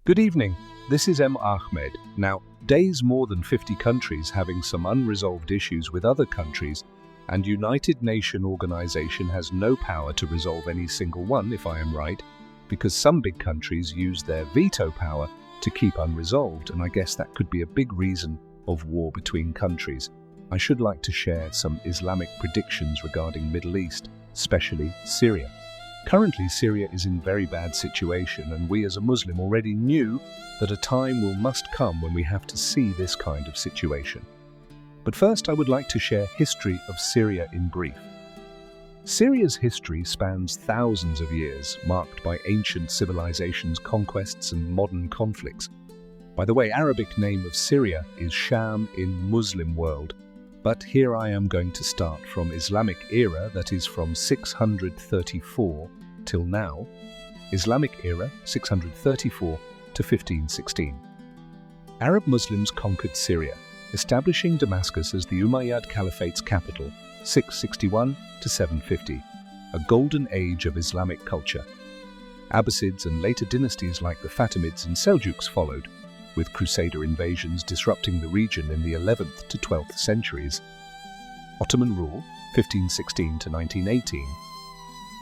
Good evening, this is Ahmed. Now, days more than 50 countries having some unresolved issues with other countries, and United Nations organization has no power to resolve any single one, if I am right, because some big countries use their veto power to keep unresolved, and I guess that could be a big reason of war between countries. I should like to share some Islamic predictions regarding Middle East, especially Syria. Currently, Syria is in very bad situation, and we as a Muslim already knew that a time must come when we have to see this kind of situation. But first, I would like to share history of Syria in brief. Syria's history spans thousands of years, marked by ancient civilizations, conquests, and modern conflicts. By the way, Arabic name of Syria is Sham in Muslim world, but here I am going to start from Islamic era, that is from 634 till now. Islamic era 634 to 1516. Arab Muslims conquered Syria, establishing Damascus as the Umayyad Caliphate's capital, 661 to 750, a golden age of Islamic culture. Abbasids and later dynasties like the Fatimids and Seljuks followed, with Crusader invasions disrupting the region in the 11th to 12th centuries. Ottoman rule, 1516 to 1918.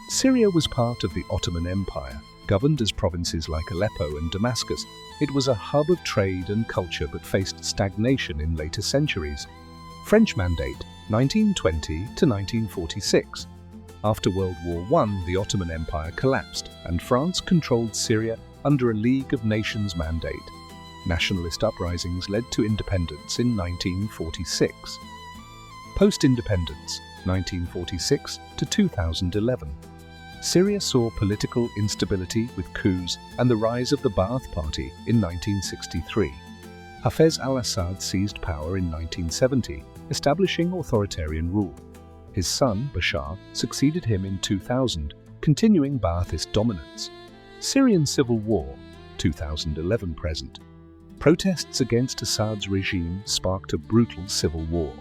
Syria was part of the Ottoman Empire, governed as provinces like Aleppo and Damascus. It was a hub of trade and culture but faced stagnation in later centuries. French Mandate, 1920 to 1946. After World War I, the Ottoman Empire collapsed, and France controlled Syria under a League of Nations mandate. Nationalist uprisings led to independence in 1946. Post-independence, 1946 to 2011. Syria saw political instability with coups and the rise of the Ba'ath Party in 1963. Hafez al-Assad seized power in 1970, establishing authoritarian rule. His son, Bashar, succeeded him in 2000, continuing Ba'athist dominance. Syrian civil war, 2011-present. Protests against Assad's regime sparked a brutal civil war.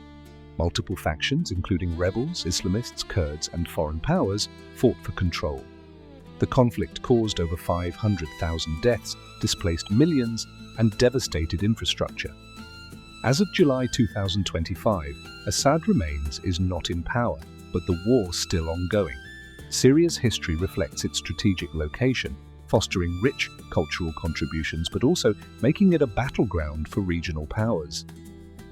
Multiple factions, including rebels, Islamists, Kurds, and foreign powers, fought for control. The conflict caused over 500,000 deaths, displaced millions, and devastated infrastructure. As of July 2025, Assad is not in power, but the war still ongoing. Syria's history reflects its strategic location, fostering rich cultural contributions but also making it a battleground for regional powers.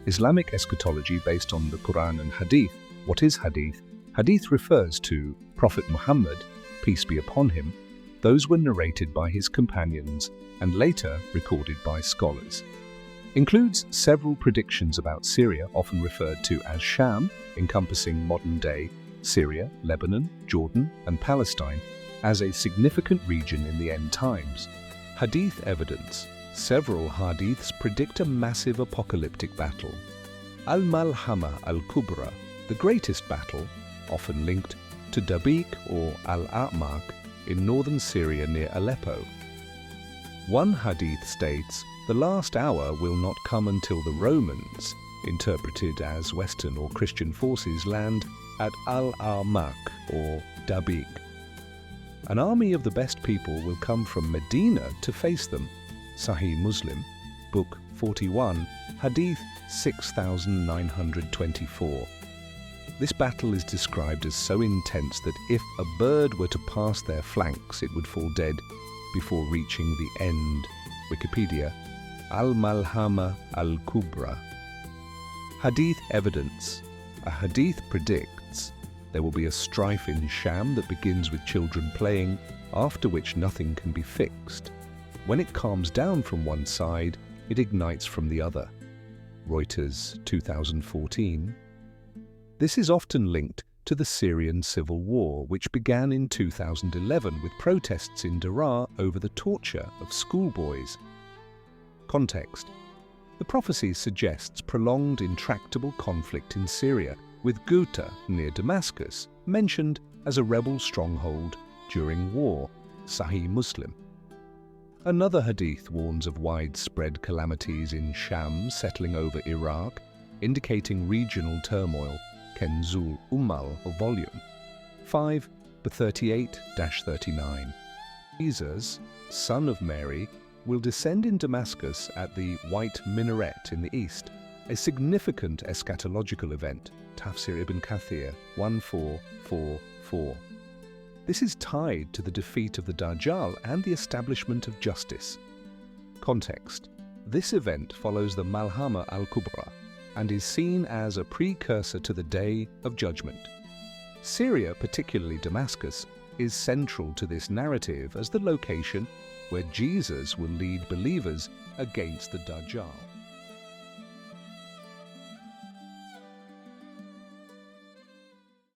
Islamic eschatology based on the Quran and Hadith. What is Hadith? Hadith refers to Prophet Muhammad, peace be upon him. Those were narrated by his companions and later recorded by scholars. Includes several predictions about Syria, often referred to as Sham, encompassing modern-day Syria, Lebanon, Jordan, and Palestine, as a significant region in the end times. Hadith evidence. Several hadiths predict a massive apocalyptic battle. Al-Malhamah Al-Kubra, the greatest battle, often linked to Dabiq or Al-A'maq in northern Syria near Aleppo. One hadith states, the last hour will not come until the Romans, interpreted as Western or Christian forces, land at Al-A'maq or Dabiq. An army of the best people will come from Medina to face them. Sahih Muslim, Book 41, Hadith 6924. This battle is described as so intense that if a bird were to pass their flanks, it would fall dead before reaching the end. Wikipedia, Al-Malhamah Al-Kubra. Hadith evidence. A hadith predicts there will be a strife in Sham that begins with children playing, after which nothing can be fixed. When it calms down from one side, it ignites from the other. Reuters, 2014. This is often linked to the Syrian civil war, which began in 2011 with protests in Daraa over the torture of schoolboys. Context. The prophecy suggests prolonged intractable conflict in Syria, with Ghouta, near Damascus, mentioned as a rebel stronghold during war. Sahih Muslim. Another hadith warns of widespread calamities in Sham settling over Iraq, indicating regional turmoil. Kenzul Ummal, volume 5, 38-39. Jesus, son of Mary, will descend in Damascus at the White Minaret in the east, a significant eschatological event, Tafsir ibn Kathir 1444. This is tied to the defeat of the Dajjal and the establishment of justice. Context: this event follows the Al-Malhamah Al-Kubra and is seen as a precursor to the Day of Judgment. Syria, particularly Damascus, is central to this narrative as the location where Jesus will lead believers against the Dajjal.